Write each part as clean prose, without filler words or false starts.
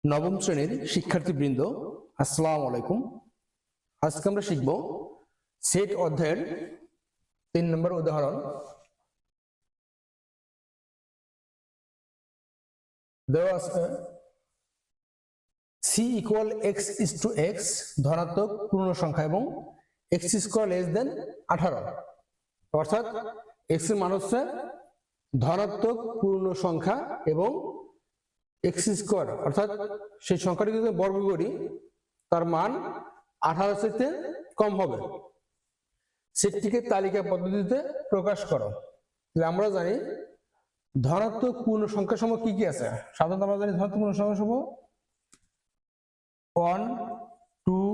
নবম শ্রেণীর শিক্ষার্থীবৃন্দ, আসসালামু আলাইকুম। আজকে আমরা শিখব সেট অধ্যায়ের 3 নম্বর উদাহরণ। দেওয়া আছে c equal x is to x, ধনাত্মক পূর্ণ সংখ্যা এবং এক্স স্কোয়ার লেস দেন 18, অর্থাৎ এক্স এর মান হচ্ছে ধনাত্মক পূর্ণ সংখ্যা এবং এক্স স্কোয়ার, অর্থাৎ সেই সংখ্যাটিকে যদি বর্গ করি তার মান 18 থেকে কম হবে। সেটটিকে তালিকা পদ্ধতিতে প্রকাশ করো। আমরা জানি ধনাত্মক পূর্ণ সংখ্যা সমূহ কি কি আছে। সাধারণত আমরা জানি ধনাত্মক পূর্ণ সংখ্যা সমূহ 1 2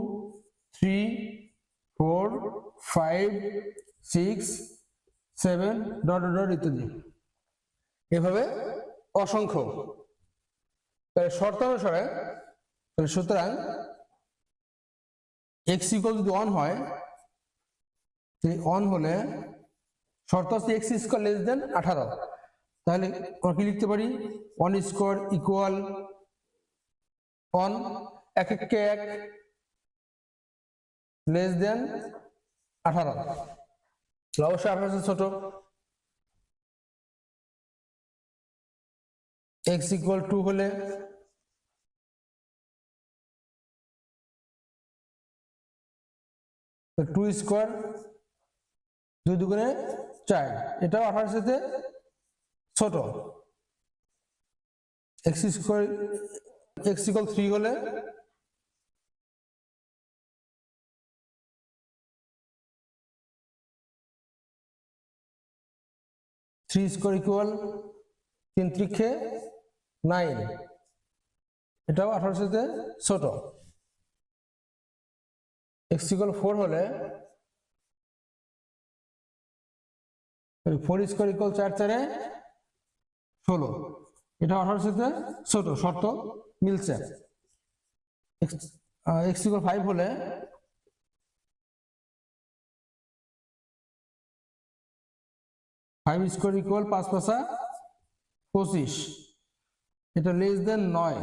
3 4 5 6 7 ডট ডট ইত্যাদি, এভাবে অসংখ্য। তাহলে শর্তানুসারে, সুতরাং এক্স ইকুয়াল যদি 1 হয়, অন হলে শর্ত আছে এক্স স্কোয়ার লেস দেন 18, তাহলে আমরা কি লিখতে পারি? 1 স্কোয়ার ইকুয়াল 1, 1 কে 1 লেস দেন 18, অবশ্যই 18 ছোট। এক্স ইকুয়াল 2 হলে 2 স্কোয়ার 2 দুগুণে 4, এটাও 18 সাথে ছোট। এক্স স্কোয়ার এক্স ইকুয়াল 3 হলে 3 স্কোয়ার ইকুয়াল 3 ত্রিকে 9, এটাও 18 সাথে ছোট। এক্স ইকুয়াল 4 হলে 4 স্কোয়ার ইকুয়াল 4 4 16, এটা 18 সাথে ছোট। শর্ত মিলছে। এক্স ইকুয়াল 5 হলে 5 স্কোয়ার ইকুয়াল 5 5 25, এটা লেস দেন 9,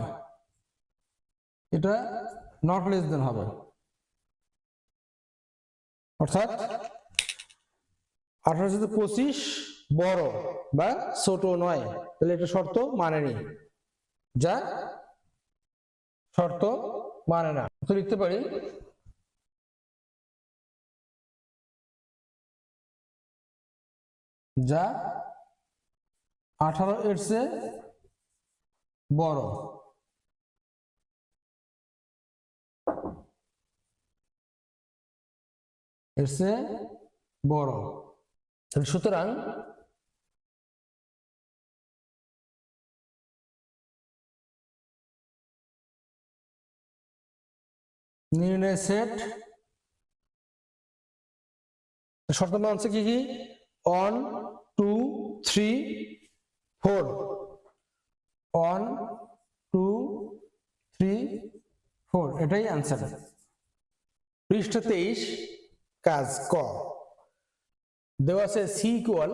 এটা নট লেস দেন হবে, অর্থাৎ 18 সাথে 25 বড় বা ছোট নয়, তাহলে এটা শর্ত মানেনি, যা শর্ত মানে না। তো লিখতে পারি যা 18 এর চেয়ে বড়। এর চেয়ে বড়। সুতরাং নির্ণয় সেট শর্ত মানছে কি কি? 1 2 3 4, 1 2 3 4, এটাই অ্যান্সার। পৃষ্ঠা 23, কাজ ক। দেওয়া আছে c ইকুয়াল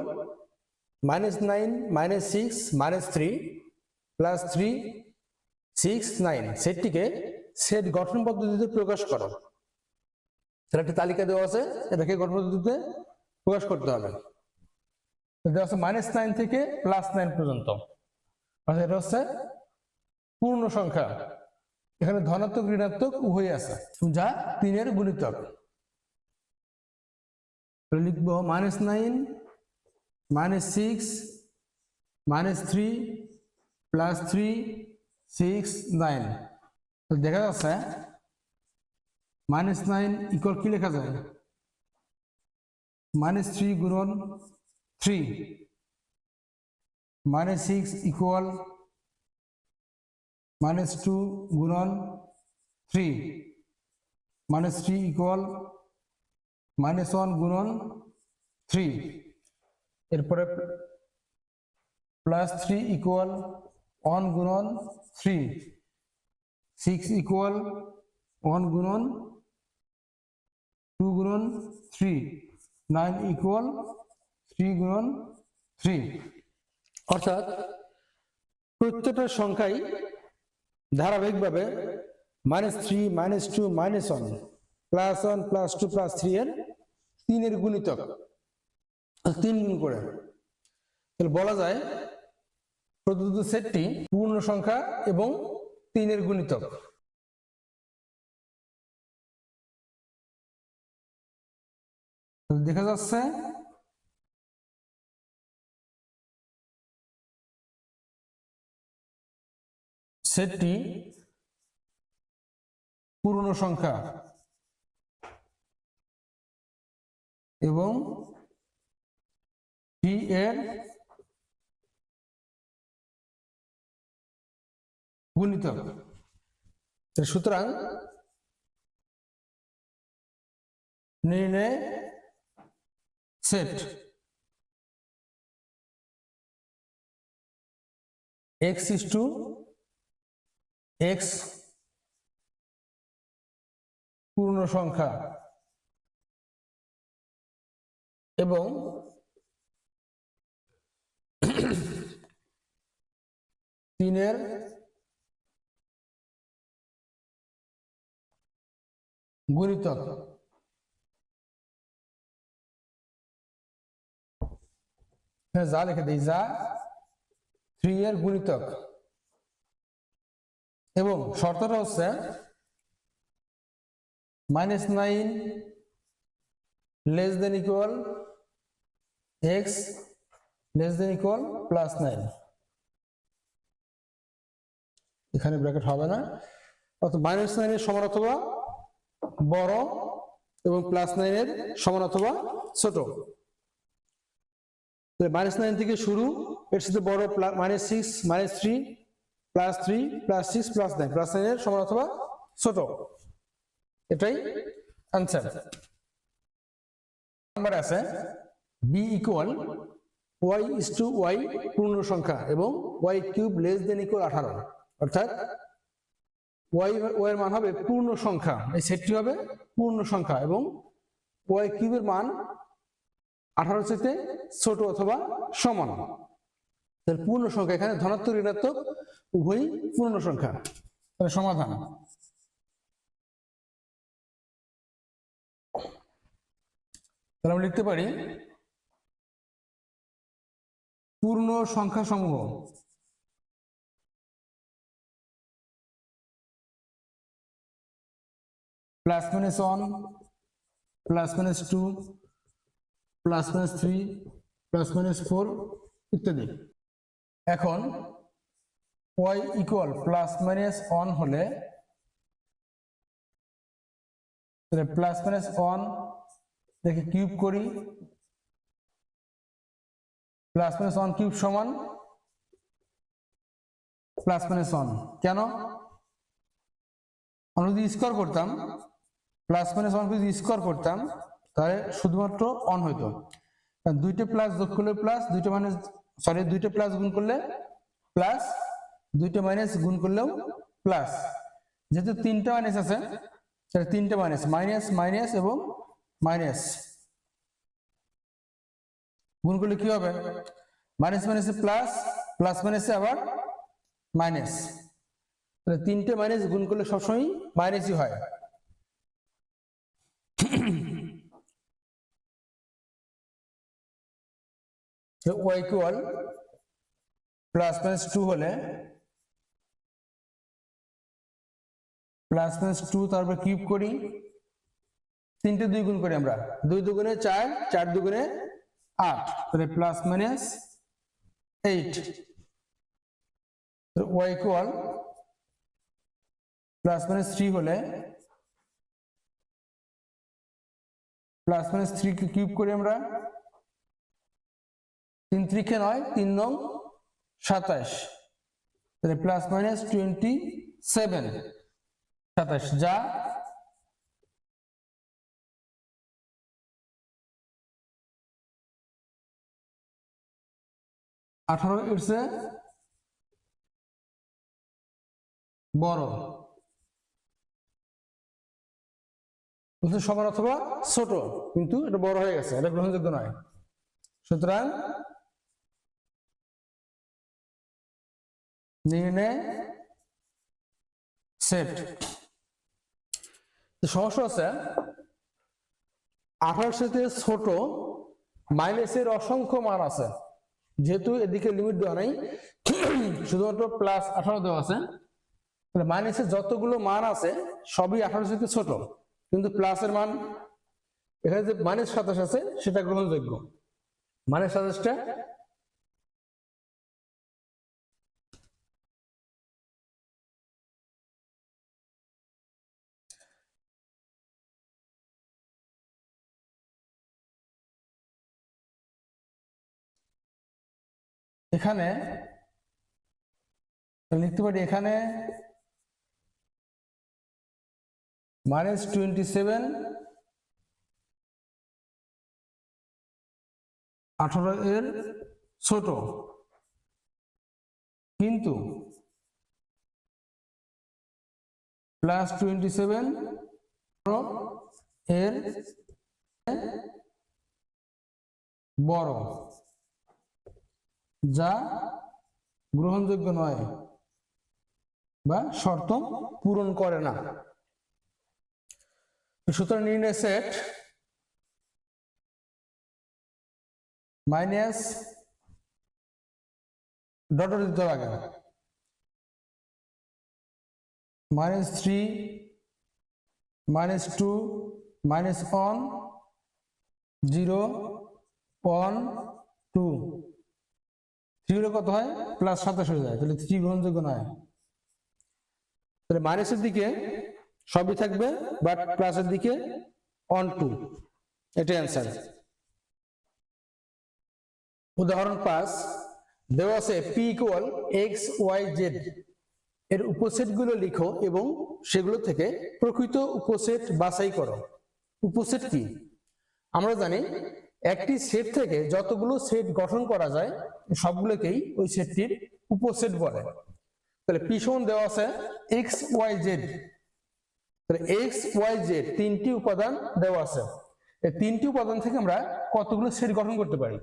-9 -6 -3 +3 6 9, সেটটিকে সেট গঠন পদ্ধতিতে প্রকাশ করো। তাহলে একটা তালিকা দেওয়া আছে, এটাকে গঠন পদ্ধতিতে প্রকাশ করতে হবে। দেওয়া আছে -9 থেকে +9 পর্যন্ত, অর্থাৎ এটা হচ্ছে পূর্ণ সংখ্যা। এখানে ধনাত্মক ঋণাত্মক উভয় আছে, যা 3 এর গুণিতক। লিখব -9 -6 -3 +3 6 9। দেখা যাচ্ছে -9 ইকুয়াল কি লেখা যায়? -3 গুণন 3, -6 ইকুয়াল -2 গুণন 3, -3 ইকুয়াল -1 গুণন 3, এরপরে +3 ইকুয়াল 1 গুণন 3, 6 ইকুয়াল 1 গুণন 2 গুণন 3, 9 ইকুয়াল 3 গুণন 3। অর্থাৎ প্রত্যেকটা সংখ্যাই ধারাবাহিকভাবে -3 -2 -1 +1 +2 +3 এর 3 এর গুণিতক 3 গুণ করে, তাহলে বলা যায় প্রদত্ত সেটটি পূর্ণ সংখ্যা এবং 3 এর গুণিতক। দেখা যাচ্ছে সেটটি পূর্ণ সংখ্যা এবং p এর গুণিতক। সুতরাং নির্ণয় সেট x x পূর্ণ সংখ্যা এবং তিনের গুণিতক। যা লিখে দিই, যা 3 এর গুণিতক এবং শর্তটা হচ্ছে -9 less than equal x less than equal +9। এখানে ব্র্যাকেট হবে না, অর্থাৎ -9 এর সমান অথবা বড় এবং +9 এর সমান অথবা ছোট। -9 থেকে শুরু, এর সাথে বড় -6 -3 +3 +6 +9 +9 এর সমান অথবা ছোট, এটাই आंसर। নাম্বার আছে b equal y is to y পূর্ণ সংখ্যা এবং y cube less than equal 18, অর্থাৎ y এর মান হবে পূর্ণ সংখ্যা, এই সেটটি হবে পূর্ণ সংখ্যা এবং y কিউবের মান 18 থেকে ছোট অথবা সমান। তাহলে পূর্ণ সংখ্যা, এখানে ধনাত্মক ঋণাত্মক উভয়ই পূর্ণ সংখ্যা। তাহলে সমাধান, তাহলে আমরা লিখতে পারি পূর্ণ সংখ্যা সমূহ +1 +2 +3 +4 ইত্যাদি। এখন y ইকুয়াল +-1 হলে +-1 দেখে কিউব করি, +-1 কিউব সমান +-1। কেন? আমরা যদি স্কোয়ার করতাম, +-1 যদি স্কোয়ার করতাম তাহলে শুধুমাত্র অন হইতো, কারণ দুইটা প্লাস যোগ করলে প্লাস, দুইটা মাইনাস, সরি দুইটা প্লাস গুণ করলে প্লাস, দুইটা মাইনাস গুণ করলেও প্লাস। যেহেতু তিনটা মাইনাস আছে, তাহলে তিনটা মাইনাস, মাইনাস মাইনাস এবং মাইনাস গুণ করলে কি হবে? মাইনাস মাইনাসে প্লাস, প্লাস মাইনাসে আবার মাইনাস, তাহলে তিনটে মাইনাস গুণ করলে সবসময় মাইনাসই হয়। y ইকুয়াল +-2 হলে +-2 তারপর কিউব করি, তিনটে 2 গুণ করি আমরা, 2 দুগুণে 4, 4 দুগুণে 8, তাহলে +-8। y ইকুয়াল +-3 হলে +-3 কে কিউব করি আমরা, 3 3 9, 3 9 27, তাহলে +-27, 27, যা +18 এর চেয়ে বড়, সমান অথবা ছোট, কিন্তু এটা বড় হয়ে গেছে, এটা গ্রহণযোগ্য নয়। সুতরাং নির্ণয় সেট। সমস্যা আছে 18 থেকে ছোট মাইনাসের অসংখ্য মান আছে, যেহেতু এদিকে লিমিট দেওয়া নাই, শুধুমাত্র +18 দেওয়া আছে, তাহলে মাইনাসের যতগুলো মান আছে সবই 18 থেকে ছোট, কিন্তু প্লাসের মান এখানে যে -27 আছে সেটা গ্রহণযোগ্য। -27টা এখানে লিখতে পারি, এখানে -27 18 এর ছোট, কিন্তু +27 এর বড়, যা গ্রহণযোগ্য নয় বা শর্ত পূরণ করে না। সুতরাং নির্ণয় সেট মাইনাস ডট দিতে লাগে -3 -2 -1 0 1 2 3 কত হয় +27 হয়ে যায়, তাহলে 3 গ্রহণযোগ্য নয়। তাহলে মাইনাসের দিকে সবই থাকবে, বাট প্লাসের দিকে 1 2, এটা অ্যান্সার। উদাহরণ 5 দেওয়া আছে p = x y z এর উপসেটগুলো লিখো এবং সেগুলো থেকে প্রকৃত উপসেট বাছাই করো। উপসেট কি? আমরা জানি একটি সেট থেকে যতগুলো সেট গঠন করা যায় সবগুলোকেই ওই সেটটির উপসেট বলে। তাহলে p সমান দেওয়া আছে x y z, তাহলে x y z তিনটি উপাদান দেওয়া আছে, এই তিনটি উপাদান থেকে আমরা কতগুলো সেট গঠন করতে পারি?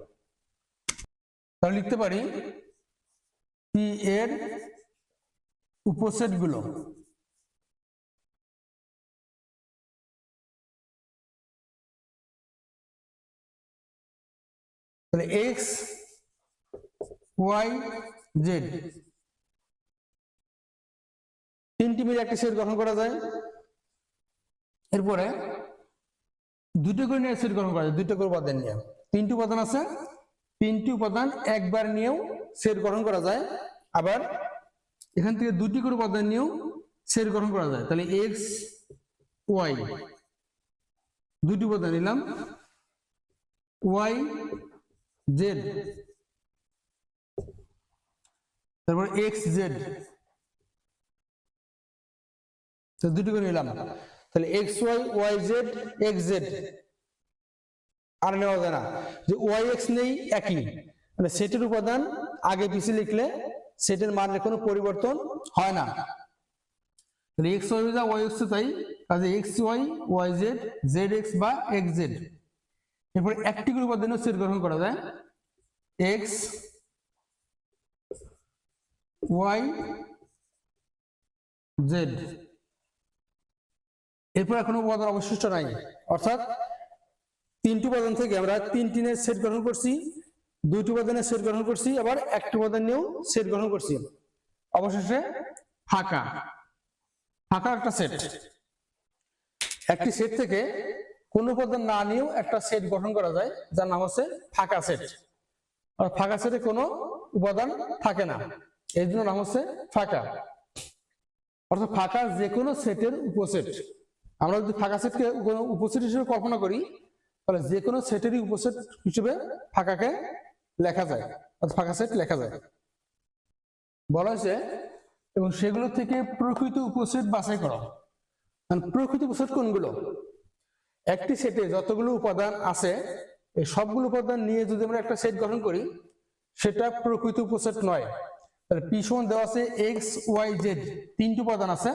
তাহলে লিখতে পারি p এর উপসেটগুলো, তাহলে x y z তিনটি মিলে একটি সেট গঠন করা যায়। এরপরে দুটো করে নিয়ে সেট গঠন করা যায়, দুটো করে উপাদান নিয়ে। তিনটি উপাদান আছে, তিনটি উপাদান একবার নিয়েও সেট গঠন করা যায়, আবার এখান থেকে দুটি করে উপাদান নিয়েও সেট গঠন করা যায়। তাহলে x y দুটি উপাদান নিলাম, y z তারপর x z, তো দুটি করে নিলাম। তাহলে x y y z x z আর নেওয়া যায় না, যে y x নেই একই, মানে সেটের উপাদান আগে পিছিয়ে লিখলে সেটের মানের কোনো পরিবর্তন হয় না। তাহলে x y যা y x তাই, কাজে x y y z z x বা x z। এরপর একটি করে উপাদানও সেট গঠন করা যায়, x y z। এরপর এখনো উপাদান অবশিষ্ট নাই, অর্থাৎ তিনটি উপাদান থেকে আমরা তিনটি সেট গঠন করছি, দুইটি উপাদানের সেট গঠন করছি, আবার একটি উপাদান নিয়েও সেট গঠন করছি। অবশেষে ফাঁকা, ফাঁকা একটা সেট। একটি সেট থেকে কোন উপাদান না নিয়েও একটা সেট গঠন করা যায়, যার নাম হচ্ছে ফাঁকা সেট। আর ফাঁকা সেটে কোনো উপাদান থাকে না, এই জন্য নাম হচ্ছে ফাঁকা। অর্থাৎ ফাঁকা যে কোনো সেটের উপসেট। আমরা যদি ফাঁকা সেটকে কোনো উপসেট হিসেবে কল্পনা করি, তাহলে যে কোনো সেটেরই উপসেট হিসেবে ফাঁকাকে লেখা যায়, অর্থাৎ ফাঁকা সেট লেখা যায়। বলা হয়েছে এবং সেগুলো থেকে প্রকৃত উপসেট বাছাই করা। প্রকৃত উপসেট কোনগুলো? একটি সেটে যতগুলো উপাদান আছে এই সবগুলো উপাদান নিয়ে যদি আমরা একটা সেট গঠন করি, সেটা প্রকৃত উপসেট নয়। তাহলে p সমান দেওয়া আছে x y z, তিনটি উপাদান আছে,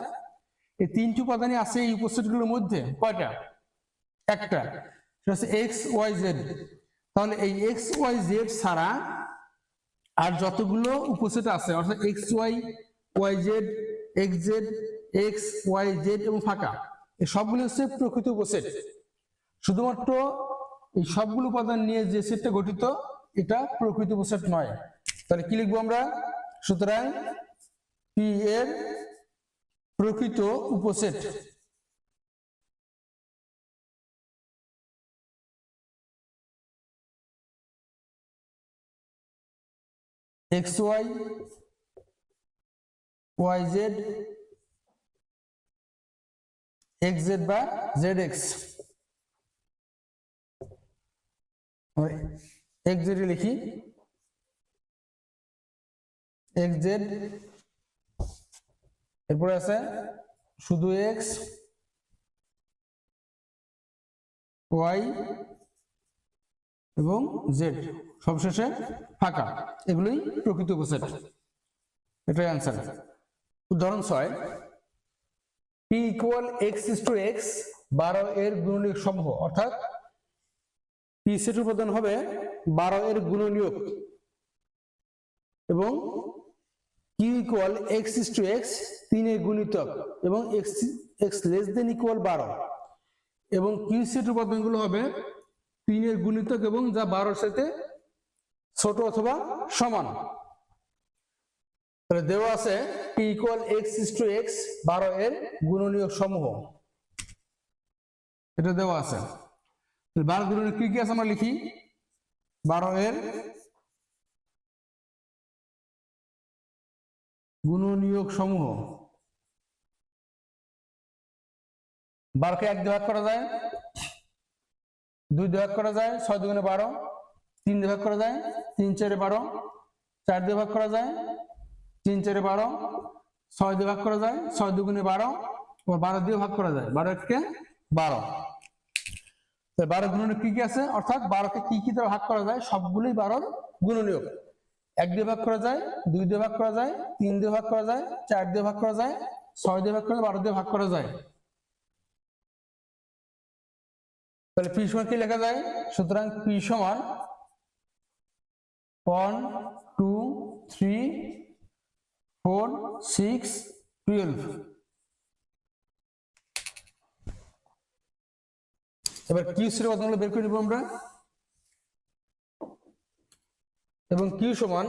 এই তিনটি উপাদানই আছে এই উপসেটগুলোর মধ্যে। কয়টা? একটা, সেটা হচ্ছে x y z। তাহলে এই x y z ছাড়া আর যতগুলো উপসেট আছে, অর্থাৎ x y y z x z X Y Z এবং ফাঁকা, এই সবগুলো হচ্ছে প্রকৃত উপসেট। শুধুমাত্র এই সবগুলো উপাদান নিয়ে যে সেটটা গঠিত এটা প্রকৃত উপসেট নয়। তাহলে কি লিখবো আমরা? সুতরাং পি এর প্রকৃত উপসেট X Y Y Z X Z বা জেড এক্স, এক্স জেড লিখি এক্স জেড, এরপরে আছে শুধু এক্স ওয়াই এবং জেড, সবশেষে ফাঁকা, এগুলোই প্রকৃত উপসেট। এটাই আনসার। উদাহরণ 6, P equal x is to x 12 এর গুণনীয়ক সমূহ, অর্থাৎ পি সেট উপাদান হবে 12 এর গুণনীয়ক এবং Q equal x is to x 3 এর গুণিতক এবং এক্স লেস দেন ইকুয়াল 12 এবং কিউ সেট উপাদানগুলো হবে 3 এর গুণিতক এবং যা 12 এর সাথে ছোট অথবা সমান। তাহলে দেওয়া আছে P equal x is to x 12 এর গুণনীয়ক সমূহ, এটা দেওয়া আছে। 12 গুণনীয়ক কি কি আছে আমরা লিখি, 12 এর গুণনীয়ক সমূহ। 12 কে 1 দিয়ে ভাগ করা যায়, 2 দিয়ে ভাগ করা যায়, 6 দুগুণে 12, 3 দিয়ে ভাগ করা যায়, 3 4 12, 4 দিয়ে ভাগ করা যায়, 3 4 12, 6 দিয়ে ভাগ করা যায়, 6 দুগুণে 12, আর 12 দিয়ে ভাগ করা যায়, 12 কে 12। 12 গুণনীয়ক কি কি আছে, অর্থাৎ 12 কে কি কি দ্বারা ভাগ করা যায়, সবগুলোই 12 এর গুণনীয়ক। 1 দিয়ে ভাগ করা যায়, 2 দিয়ে ভাগ করা যায়, 3 দিয়ে ভাগ করা যায়, 4 দিয়ে ভাগ করা যায়, 6 দিয়ে ভাগ করা যায়, 12 দিয়ে ভাগ করা যায়। তাহলে পি সমান কি লেখা যায়? সুতরাং পি সমান 1 2 3 4 6 12। এবার কিউ সেট উপাদানগুলো বের করে নিব আমরা, এবং কিউ সমান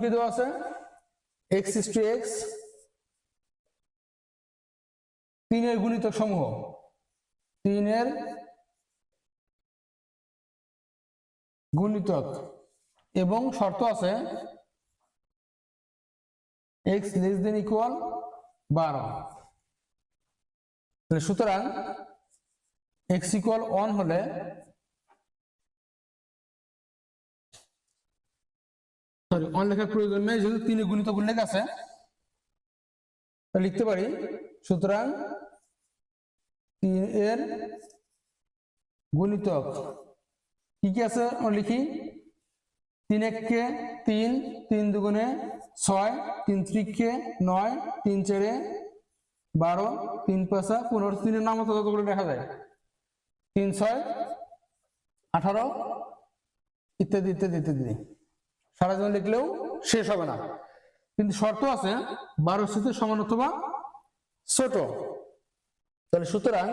কি দেওয়া আছে, এক্স ইস টু এক্স 3 এর গুণিতক সমূহ, 3 এর গুণিতক এবং শর্ত আছে এক্স লেস দেন ইকুয়াল 12। সুতরাং এক্স ইকুয়াল 1 হলে সরি 1 লেখার প্রয়োজন নেই, যেহেতু 3 এর গুণিতক উল্লেখ আছে লিখতে পারি। সুতরাং 3 এর গুণিতক কি কি আছে আমরা লিখি, 3 1 কে 3, 3 দুগুণে 6, 3 3 কে 9, 3 4 12, 3 5 15, 3 এর নাম মতো যতগুলো দেখা যায়, 3 6 18 ইত্যাদি ইত্যাদি ইত্যাদি, সারা জীবন লিখলেও শেষ হবে না। কিন্তু শর্ত আছে 12 সাথে সমান অথবা ছোট। তাহলে সুতরাং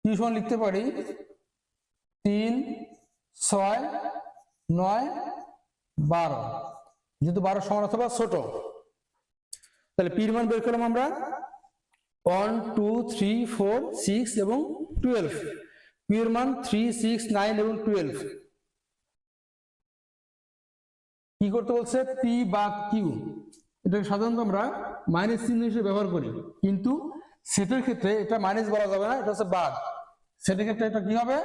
কি সমান লিখতে পারি 3 6 9 12, যেহেতু 12 সমান অথবা ছোট। তাহলে পির মান বের করলাম আমরা 1 2 3 4 6 এবং 12, পির মান 3 6 9 এবং 12। কি করতে বলছে, পি বা কিউ, এটাকে সাধারণত আমরা মাইনাস চিহ্ন হিসেবে ব্যবহার করি, কিন্তু সেটের ক্ষেত্রে এটা মাইনাস বলা যাবে না, এটা হচ্ছে বাদ। সেটের ক্ষেত্রে এটা কি হবে,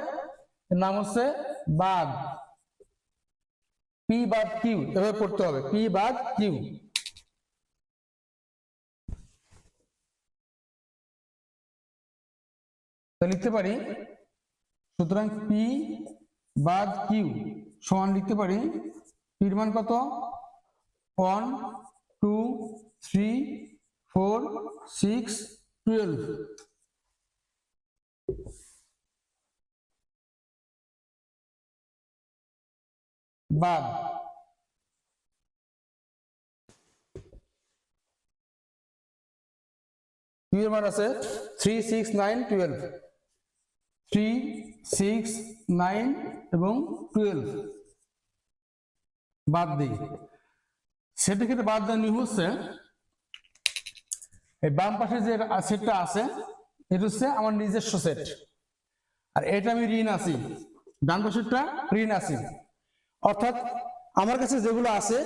এর নাম হচ্ছে বাদ, পি বাদ কিউ এভাবে পড়তে হবে, পি বাদ কিউ। লিখতে পারি সুতরাং পি বাদ কিউ সমান লিখতে পারি, পির মান কত 1 2 3 4 6 12, বাদ 2 এর মান আছে 3 6 9 12, 3 6 9 এবং 12 বাদ দিই। সেটা ক্ষেত্রে বাদ দেওয়া নিয়ম হচ্ছে এই বাম পাশে যে সেটটা আছে এটা হচ্ছে আমার নিজস্ব সেট, আর এটা আমি ঋণ আছি, ডান পাশেরটা ঋণ আছি। অর্থাৎ আমার কাছে যেগুলো আছে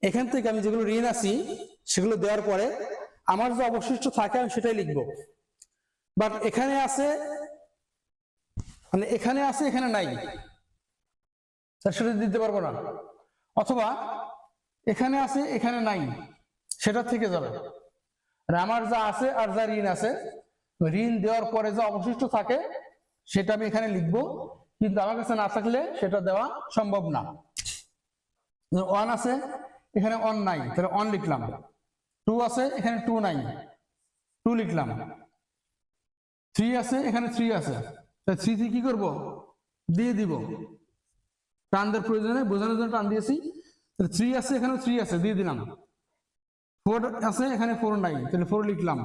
এখান থেকে আমি যেগুলো ঋণ আছি সেগুলো দেওয়ার পরে আমার যে অবশিষ্ট থাকে আমি সেটাই লিখবো। বাট এখানে আছে মানে এখানে আছে এখানে নাই, সেটা দিতে পারবো না। অথবা এখানে আছে এখানে নাই, সেটা থেকে যাবে। আর আমার যা আছে আর যা ঋণ আছে, ঋণ দেওয়ার পরে যা অবশিষ্ট থাকে সেটা আমি এখানে লিখবো, কিন্তু আমার কাছে না থাকলে সেটা দেওয়া সম্ভব না। 1 আছে এখানে 1 নাই, তাহলে 1 লিখলাম। 2 আছে এখানে 2 নাই, 2 লিখলাম। 3 আছে এখানে 3 আছে, তাহলে 3 থেকে কি করবো, দিয়ে দিব। টান দেওয়ার প্রয়োজনে বোঝানোর জন্য টান দিয়েছি। তাহলে 3 আছে এখানে 3 আছে, দিয়ে দিলাম। 4 আছে এখানে 4 নাই, তাহলে 4 লিখলাম।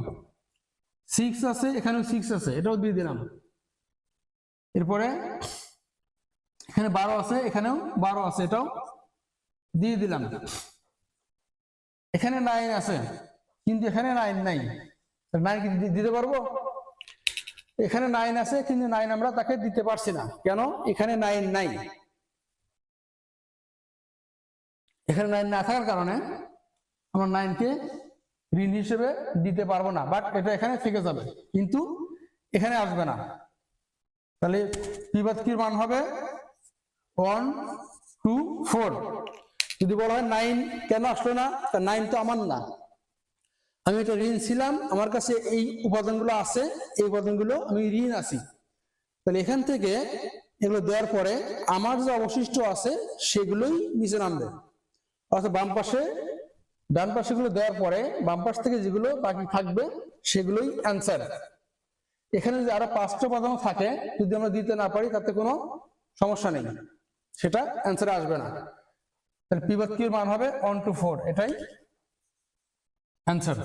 6 আছে এখানেও 6 আছে, এটাও দিয়ে দিলাম। এরপরে এখানে 12 আছে এখানেও 12 আছে, এটাও দিয়ে দিলাম। এখানে 9 আছে কিন্তু এখানে 9 নাই, 9 কি দিতে পারবো? এখানে 9 আছে কিন্তু 9 আমরা তাকে দিতে পারছি না, কেন? এখানে 9 নাই। এখানে 9 না থাকার কারণে আমরা 9 কে ঋণ হিসেবে দিতে পারবো না, বাট এটা এখানে থেকে যাবে কিন্তু এখানে আসবে না। তাহলে পিবাদ কির মান হবে 1 2 4। যদি বলা হয় 9 কেন আসলো না, তা 9 তো আমার না, আমি এটা ঋণ ছিলাম, আমার কাছে এই উপাদানগুলো আছে, এই উপাদানগুলো আমি ঋণ আছি। তাহলে এখান থেকে এগুলো দেওয়ার পরে আমার যে অবশিষ্ট আছে সেগুলোই নিচে নামবে। অর্থাৎ বাম পাশে ডান পাশে গুলো দেওয়ার পরে বাম পাশ থেকে যেগুলো বাকি থাকবে সেগুলোই অ্যান্সার। এখানে যে আরো 5টা উপাদান থাকে, যদি আমরা দিতে না পারি তাতে কোনো সমস্যা নেই, সেটা অ্যান্সারে আসবে না। তাহলে পিভট কির মান হবে 1 to 4, এটাই অ্যান্সার।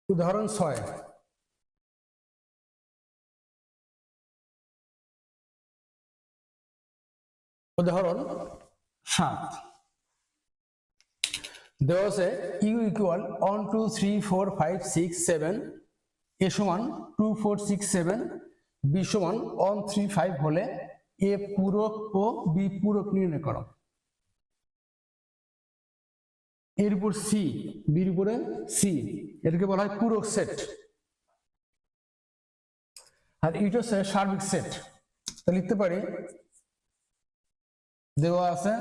উদাহরণ 6। উদাহরণ 7 দেওয়া আছে ইউ ইকুয়াল 1 2 3 4 5 6 7, এ সমান 2 4 6 7, বি সমান 1 3 5 হলে এ পূরক ও বি পূরক নির্ণয় করো। এর উপর সি, বির উপরে সি, এটাকে বলা হয় পূরক সেট, আর এটা হচ্ছে সার্বিক সেট। তা লিখতে পারি দেওয়া আছে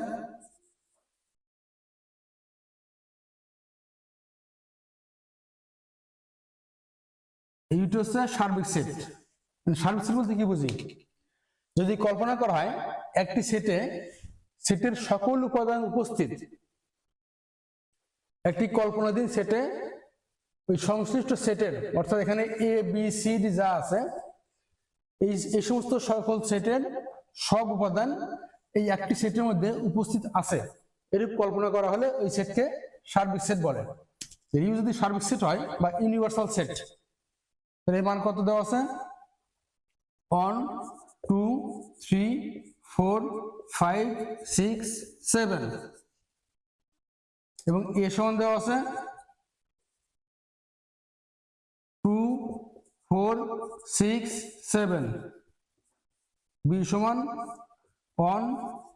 এইটা হচ্ছে সার্বিক সেট। সার্বিক সেট বলতে কি বুঝি? যদি কল্পনা করা হয় একটি সেটে সেটের সকল উপাদান উপস্থিত, একটি কল্পনাধীন সেটে ওই সংশ্লিষ্ট সেটের অর্থাৎ এখানে এ বি সি ডি যা আছে এই সমস্ত সকল সেটের সব উপাদান এই একটি সেটের মধ্যে উপস্থিত আছে, এরূপ কল্পনা করা হলে ওই সেটকে সার্বিক সেট বলে। ইউ যদি সার্বিক সেট হয় বা ইউনিভার্সাল সেট, তাহলে এর মান কত দেওয়া আছে? 1 2 3 4 5 6 7, এবং এ সমান দেওয়া আছে 2 4 6 7, বি সমান 1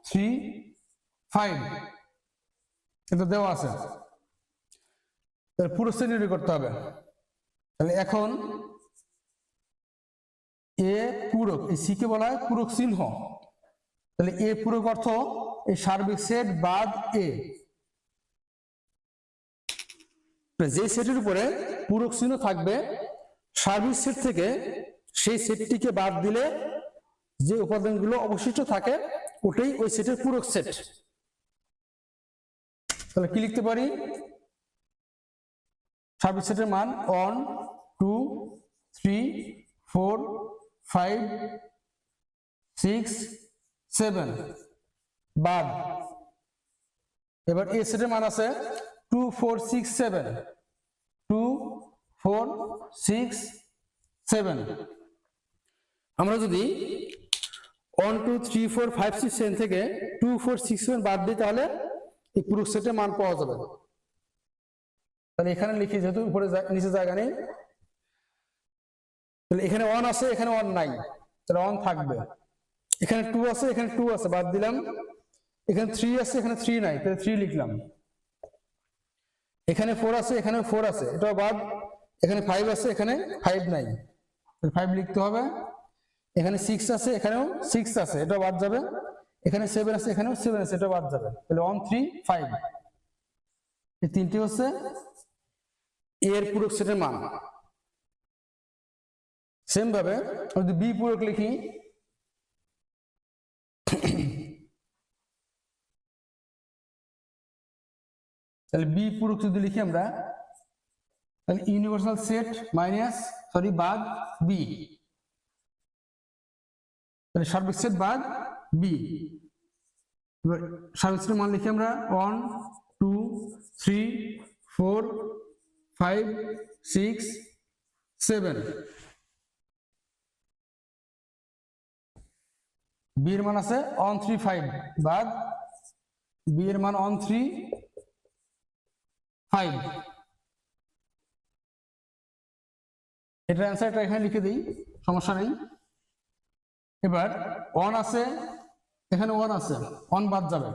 3 5, এটা দেওয়া আছে। তাহলে পুরো সেট নির্ণয় করতে হবে। তাহলে এখন এ পূরক, এই সি কে বলা হয় পূরক চিহ্ন। তাহলে এ পূরক অর্থ এই সার্বিক সেট বাদ এ, যে সেটের উপরে পূরক চিহ্ন থাকবে সার্বিক সেট থেকে সেই সেটটিকে বাদ দিলে যে উপাদানগুলো অবশিষ্ট থাকে ওটাই ওই সেটের পূরক সেট। তাহলে কি লিখতে পারি? সার্বিক সেটের মান 1 2 3 4 5 6 7, বাদ। এবার এ সেটের মান আছে 2 4 6 7, 2 4 6 7। আমরা যদি 1 2 3 4 5 6 7 থেকে 2 4 6 7 বাদ দিই তাহলে এই পুরো সেটের মান পাওয়া যাবে। তাহলে এখানে লিখি, যেহেতু উপরে নিচে জায়গা নেই, তাহলে এখানে 1 আছে, এখানে 1 নাই, তাহলে 1 থাকবে। এখানে 2 আছে, এখানে 2 আছে, বাদ দিলাম। এখানে 3 আছে, এখানে 3 নাই, তাহলে 3 লিখলাম। এখানে 4 আছে, এখানে 4 আছে, এটাও বাদ। এখানে 5 আছে, এখানে 5 নাই, তাহলে 5 লিখতে হবে। এখানে 6 আছে, এখানেও 6 আছে, এটাও বাদ যাবে। এখানে 7 আছে, এখানেও 7 আছে, এটাও বাদ যাবে। তাহলে 1 3 5, এই তিনটি হচ্ছে এর পূরক সেটের মান। সেম ভাবে যদি বি পূরক লিখি, তাহলে বি পূরক যদি লিখি আমরা, তাহলে ইউনিভার্সাল সেট বাদ বি, তাহলে সার্বিক সেট বাদ বি। এবার সার্বিক সেটের মান লিখি আমরা 1 2 3 4 5 6 7। বি এর মান আছে 1 3 5 বাদ বি এর মান 1 3 5। এটার অ্যান্সারটা এখানে লিখে দিই, সমস্যা নেই। এবার 1 আছে, এখানে 1 আছে, 1 বাদ যাবে।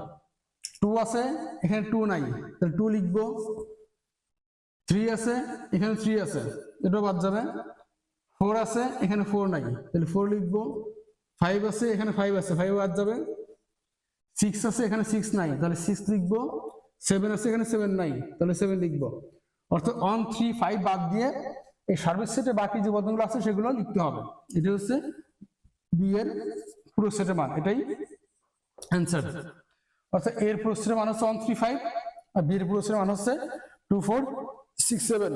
2 আছে, এখানে 2 নাই, তাহলে 2 লিখবো। 3 আছে, এখানে 3 আছে, এটাও বাদ যাবে। 4 আছে, এখানে 4 নাই, তাহলে 4 লিখবো। 5 আছে, এখানে 5 আছে, 5 বাদ যাবে। 6 আছে, এখানে 6 নাই, তাহলে 6 লিখবো। 7 আছে, এখানে 7 নাই, তাহলে 7 লিখবো। অর্থাৎ 1 3 5 বাদ দিয়ে এই সার্বিক সেটে বাকি যে উপাদানগুলো আছে সেগুলো লিখতে হবে। এটা হচ্ছে বি এর পুরো সেটের মান, এটাই অ্যান্সার। অর্থাৎ এর পুরো সেটের মান হচ্ছে 1 3 5 আর বি এর পুরো সেটের মান হচ্ছে 2 4 6 7।